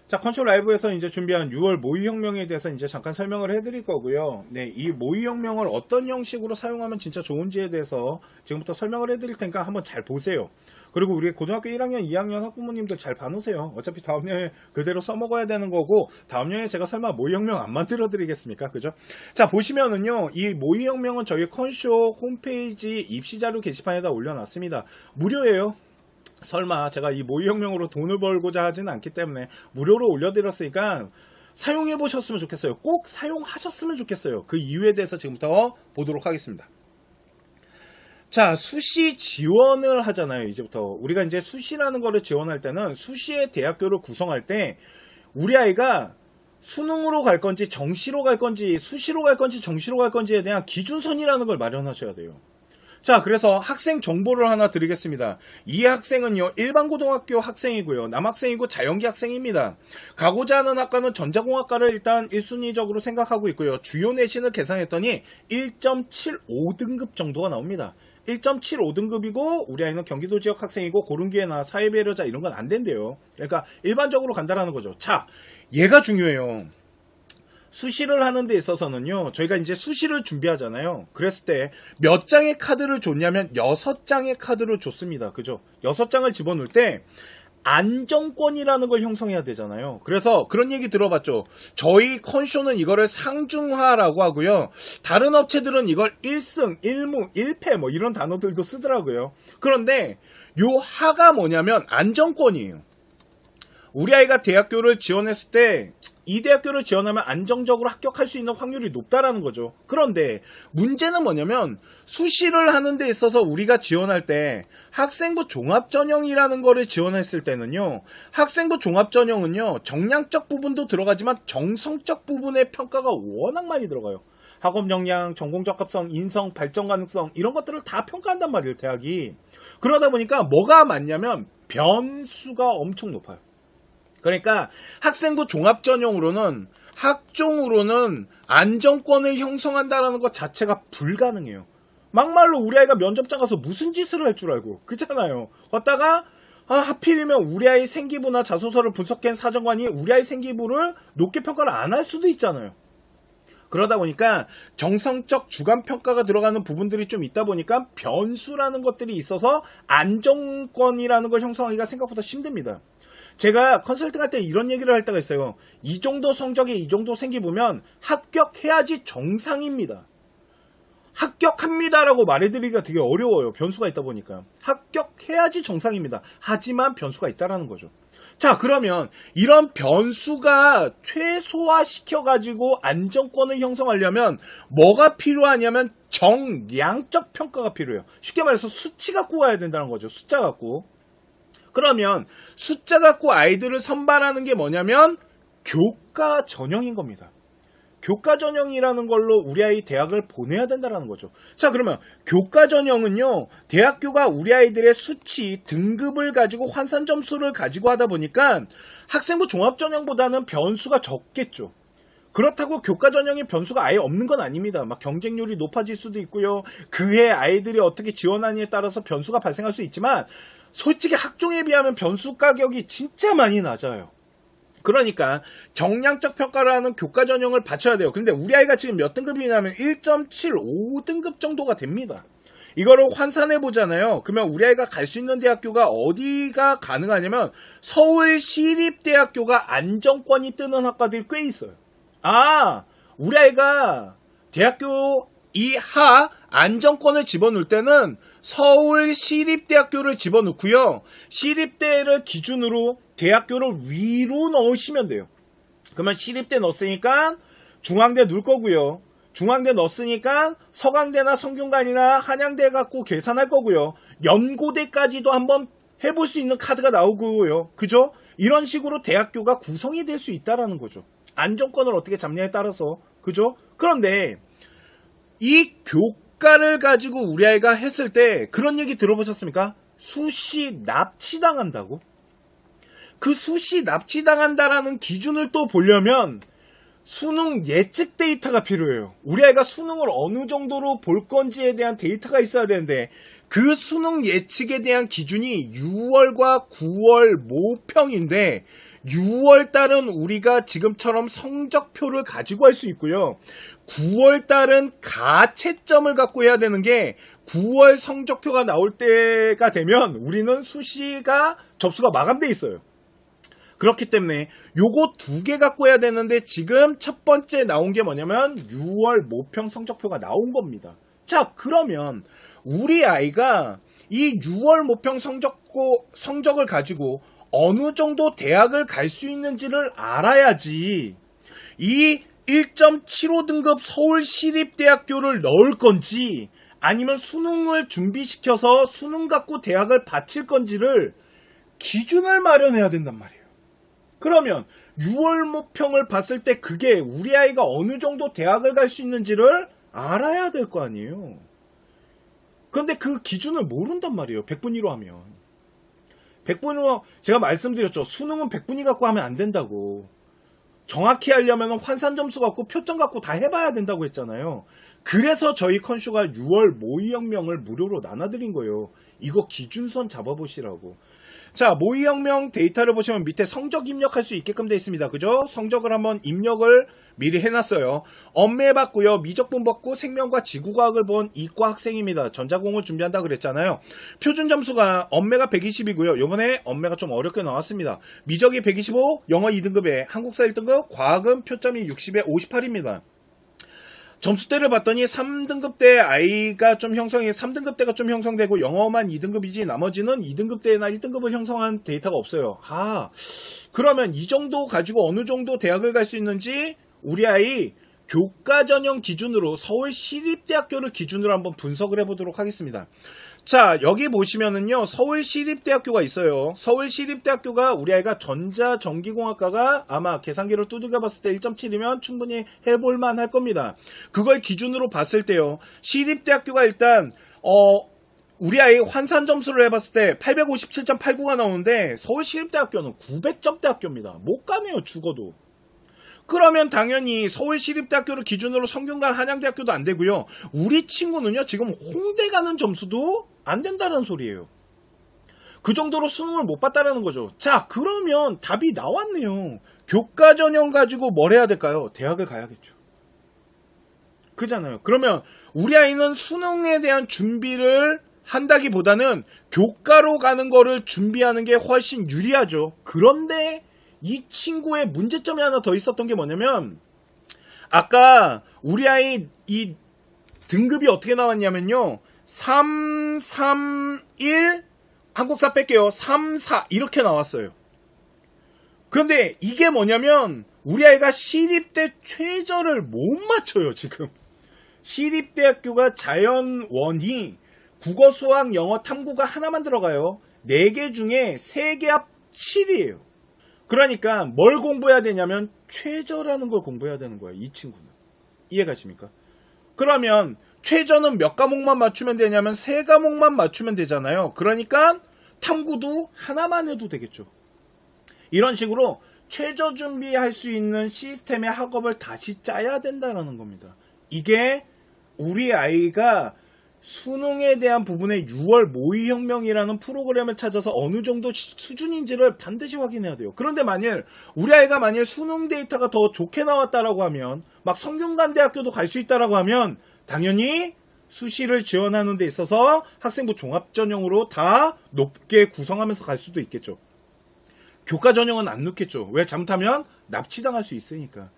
자, 컨쇼 라이브에서 이제 준비한 6월 모의혁명에 대해서 이제 잠깐 설명을 해드릴 거고요. 네, 이 모의혁명을 어떤 형식으로 사용하면 진짜 좋은지에 대해서 지금부터 설명을 해드릴 테니까 한번 잘 보세요. 그리고 우리 고등학교 1학년, 2학년 학부모님들 잘 봐놓으세요. 어차피 다음년에 그대로 써먹어야 되는 거고, 다음년에 제가 설마 모의혁명 안 만들어 드리겠습니까? 그죠? 자, 보시면은요, 이 모의혁명은 저희 컨쇼 홈페이지 입시자료 게시판에다 올려놨습니다. 무료예요. 설마 제가 이 모의혁명으로 돈을 벌고자 하지는 않기 때문에 무료로 올려드렸으니까 사용해 보셨으면 좋겠어요. 꼭 사용하셨으면 좋겠어요. 그 이유에 대해서 지금부터 보도록 하겠습니다. 자, 수시 지원을 하잖아요. 이제부터 우리가 이제 수시라는 거를 지원할 때는 수시의 대학교를 구성할 때 우리 아이가 수능으로 갈 건지 정시로 갈 건지 수시로 갈 건지 정시로 갈 건지에 대한 기준선이라는 걸 마련하셔야 돼요. 자, 그래서 학생 정보를 하나 드리겠습니다. 이 학생은요, 일반고등학교 학생이고요. 남학생이고 자연계 학생입니다. 가고자 하는 학과는 전자공학과를 일단 1순위적으로 생각하고 있고요. 주요 내신을 계산했더니 1.75등급 정도가 나옵니다. 1.75등급이고 우리 아이는 경기도 지역 학생이고 고른기회나 사회배려자 이런 건 안 된대요. 그러니까 일반적으로 간다라는 거죠. 자, 얘가 중요해요. 수시를 하는 데 있어서는요, 저희가 이제 수시를 준비하잖아요. 그랬을 때 몇 장의 카드를 줬냐면 6장의 카드를 줬습니다. 그죠? 6장을 집어넣을 때 안정권이라는 걸 형성해야 되잖아요. 그래서 그런 얘기 들어봤죠. 저희 컨쇼는 이거를 상중하라고 하고요. 다른 업체들은 이걸 1승, 1무, 1패 뭐 이런 단어들도 쓰더라고요. 그런데 요 하가 뭐냐면 안정권이에요. 우리 아이가 대학교를 지원했을 때 이 대학교를 지원하면 안정적으로 합격할 수 있는 확률이 높다라는 거죠. 그런데 문제는 뭐냐면 수시를 하는 데 있어서 우리가 지원할 때 학생부 종합전형이라는 거를 지원했을 때는요, 학생부 종합전형은요, 정량적 부분도 들어가지만 정성적 부분의 평가가 워낙 많이 들어가요. 학업 역량, 전공적합성, 인성, 발전 가능성 이런 것들을 다 평가한단 말이에요, 대학이. 그러다 보니까 뭐가 많냐면 변수가 엄청 높아요. 그러니까 학생부 종합전형으로는 학종으로는 안정권을 형성한다는 것 자체가 불가능해요. 막말로 우리 아이가 면접장 가서 무슨 짓을 할 줄 알고 그잖아요. 걷다가 하필이면 우리 아이 생기부나 자소서를 분석한 사정관이 우리 아이 생기부를 높게 평가를 안 할 수도 있잖아요. 그러다 보니까 정성적 주관평가가 들어가는 부분들이 좀 있다 보니까 변수라는 것들이 있어서 안정권이라는 걸 형성하기가 생각보다 힘듭니다. 제가 컨설팅할 때 이런 얘기를 할 때가 있어요. 이 정도 성적에 이 정도 생기보면 합격해야지 정상입니다. 합격합니다라고 말해드리기가 되게 어려워요. 변수가 있다 보니까. 합격해야지 정상입니다. 하지만 변수가 있다라는 거죠. 자, 그러면 이런 변수가 최소화시켜가지고 안정권을 형성하려면 뭐가 필요하냐면 정량적 평가가 필요해요. 쉽게 말해서 수치 갖고 와야 된다는 거죠. 숫자 갖고. 그러면 숫자 갖고 아이들을 선발하는 게 뭐냐면 교과 전형인 겁니다. 교과 전형이라는 걸로 우리 아이 대학을 보내야 된다는 거죠. 자, 그러면 교과 전형은요, 대학교가 우리 아이들의 수치, 등급을 가지고 환산 점수를 가지고 하다 보니까 학생부 종합 전형보다는 변수가 적겠죠. 그렇다고 교과 전형의 변수가 아예 없는 건 아닙니다. 막 경쟁률이 높아질 수도 있고요. 그해 아이들이 어떻게 지원하느냐에 따라서 변수가 발생할 수 있지만 솔직히 학종에 비하면 변수 가격이 진짜 많이 낮아요. 그러니까 정량적 평가를 하는 교과 전형을 받쳐야 돼요. 근데 우리 아이가 지금 몇 등급이냐면 1.75등급 정도가 됩니다. 이거를 환산해 보잖아요. 그러면 우리 아이가 갈 수 있는 대학교가 어디가 가능하냐면 서울시립대학교가 안정권이 뜨는 학과들이 꽤 있어요. 우리 아이가 대학교 이하 안정권을 집어넣을 때는 서울시립대학교를 집어넣고요. 시립대를 기준으로 대학교를 위로 넣으시면 돼요. 그러면 시립대 넣었으니까 중앙대 넣을 거고요. 중앙대 넣었으니까 서강대나 성균관이나 한양대 갖고 계산할 거고요. 연고대까지도 한번 해볼 수 있는 카드가 나오고요. 그죠? 이런 식으로 대학교가 구성이 될 수 있다라는 거죠. 안정권을 어떻게 잡냐에 따라서. 그죠? 그런데 이 교과를 가지고 우리 아이가 했을 때 그런 얘기 들어보셨습니까? 수시 납치당한다고? 그 수시 납치당한다라는 기준을 또 보려면 수능 예측 데이터가 필요해요. 우리 아이가 수능을 어느 정도로 볼 건지에 대한 데이터가 있어야 되는데 그 수능 예측에 대한 기준이 6월과 9월 모평인데 6월 달은 우리가 지금처럼 성적표를 가지고 할 수 있고요. 9월 달은 가채점을 갖고 해야 되는 게 9월 성적표가 나올 때가 되면 우리는 수시가 접수가 마감돼 있어요. 그렇기 때문에 요거 2개 갖고 해야 되는데 지금 첫 번째 나온 게 뭐냐면 6월 모평 성적표가 나온 겁니다. 자, 그러면 우리 아이가 이 6월 모평 성적을 가지고 어느 정도 대학을 갈 수 있는지를 알아야지 이 1.75 등급 서울시립대학교를 넣을 건지 아니면 수능을 준비시켜서 수능 갖고 대학을 바칠 건지를 기준을 마련해야 된단 말이에요. 그러면 6월 모평을 봤을 때 그게 우리 아이가 어느 정도 대학을 갈 수 있는지를 알아야 될 거 아니에요. 그런데 그 기준을 모른단 말이에요. 100분위로 하면. 100분위로 제가 말씀드렸죠. 수능은 100분위 갖고 하면 안 된다고. 정확히 하려면 환산점수 갖고 표점 갖고 다 해봐야 된다고 했잖아요. 그래서 저희 컨쇼가 6월 모의혁명을 무료로 나눠드린 거예요. 이거 기준선 잡아보시라고. 자, 모의혁명 데이터를 보시면 밑에 성적 입력할 수 있게끔 되어 있습니다. 그죠? 성적을 한번 입력을 미리 해놨어요. 엄매 받고요. 미적분 받고 생명과 지구과학을 본 이과 학생입니다. 전자공을 준비한다 그랬잖아요. 표준 점수가 엄매가 120이고요. 요번에 엄매가 좀 어렵게 나왔습니다. 미적이 125, 영어 2등급에 한국사 1등급, 과학은 표점이 60에 58입니다. 점수대를 봤더니 3등급대 아이가 좀 3등급대가 좀 형성되고 영어만 2등급이지 나머지는 2등급대나 1등급을 형성한 데이터가 없어요. 그러면 이 정도 가지고 어느 정도 대학을 갈 수 있는지 우리 아이 교과 전형 기준으로 서울시립대학교를 기준으로 한번 분석을 해보도록 하겠습니다. 자, 여기 보시면은요, 서울시립대학교가 있어요. 서울시립대학교가 우리 아이가 전자전기공학과가 아마 계산기를 두들겨 봤을 때 1.7이면 충분히 해볼만 할 겁니다. 그걸 기준으로 봤을 때요, 시립대학교가 일단, 우리 아이 환산 점수를 해봤을 때 857.89가 나오는데 서울시립대학교는 900점대 학교입니다. 못 가네요, 죽어도. 그러면 당연히 서울시립대학교를 기준으로 성균관 한양대학교도 안 되고요. 우리 친구는요, 지금 홍대 가는 점수도 안 된다는 소리예요. 그 정도로 수능을 못 봤다라는 거죠. 자, 그러면 답이 나왔네요. 교과 전형 가지고 뭘 해야 될까요? 대학을 가야겠죠. 그잖아요. 그러면 우리 아이는 수능에 대한 준비를 한다기보다는 교과로 가는 거를 준비하는 게 훨씬 유리하죠. 그런데 이 친구의 문제점이 하나 더 있었던 게 뭐냐면, 아까 우리 아이 이 등급이 어떻게 나왔냐면요, 3, 3, 1, 한국사 뺄게요. 3, 4 이렇게 나왔어요. 그런데 이게 뭐냐면 우리 아이가 시립대 최저를 못 맞춰요. 지금 시립대학교가 자연원이 국어, 수학, 영어, 탐구가 하나만 들어가요. 4개 중에 3개 합 7이에요. 그러니까 뭘 공부해야 되냐면 최저라는 걸 공부해야 되는 거예요. 이 친구는. 이해가십니까? 그러면 최저는 몇 과목만 맞추면 되냐면 3과목만 맞추면 되잖아요. 그러니까 탐구도 하나만 해도 되겠죠. 이런 식으로 최저 준비할 수 있는 시스템의 학업을 다시 짜야 된다는 겁니다. 이게 우리 아이가 수능에 대한 부분에 6월 모의혁명이라는 프로그램을 찾아서 어느 정도 수준인지를 반드시 확인해야 돼요. 그런데 우리 아이가 만일 수능 데이터가 더 좋게 나왔다라고 하면, 막 성균관대학교도 갈 수 있다라고 하면 당연히 수시를 지원하는 데 있어서 학생부 종합전형으로 다 높게 구성하면서 갈 수도 있겠죠. 교과 전형은 안 넣겠죠. 왜? 잘못하면 납치당할 수 있으니까.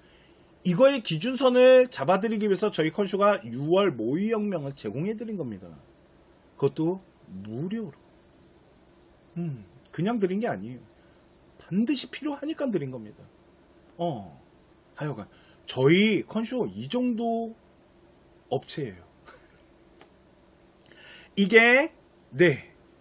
이거의 기준선을 잡아드리기 위해서 저희 컨쇼가 6월 모의혁명을 제공해드린 겁니다. 그것도 무료로. 그냥 드린 게 아니에요. 반드시 필요하니까 드린 겁니다. 하여간 저희 컨쇼 이 정도 업체예요. 이게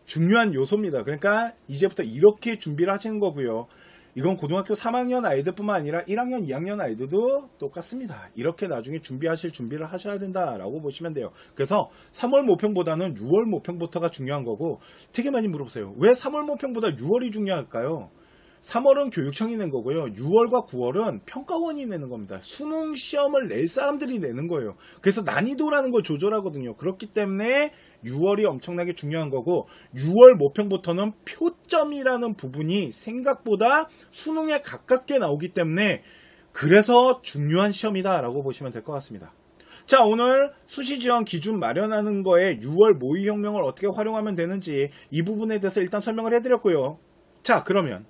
중요한 요소입니다. 그러니까 이제부터 이렇게 준비를 하시는 거고요. 이건 고등학교 3학년 아이들뿐만 아니라 1학년, 2학년 아이들도 똑같습니다. 이렇게 나중에 준비를 하셔야 된다라고 보시면 돼요. 그래서 3월 모평보다는 6월 모평부터가 중요한 거고, 되게 많이 물어보세요. 왜 3월 모평보다 6월이 중요할까요? 3월은 교육청이 낸 거고요. 6월과 9월은 평가원이 내는 겁니다. 수능 시험을 낼 사람들이 내는 거예요. 그래서 난이도라는 걸 조절하거든요. 그렇기 때문에 6월이 엄청나게 중요한 거고 6월 모평부터는 표점이라는 부분이 생각보다 수능에 가깝게 나오기 때문에 그래서 중요한 시험이다라고 보시면 될 것 같습니다. 자, 오늘 수시 지원 기준 마련하는 거에 6월 모의혁명을 어떻게 활용하면 되는지 이 부분에 대해서 일단 설명을 해드렸고요. 자, 그러면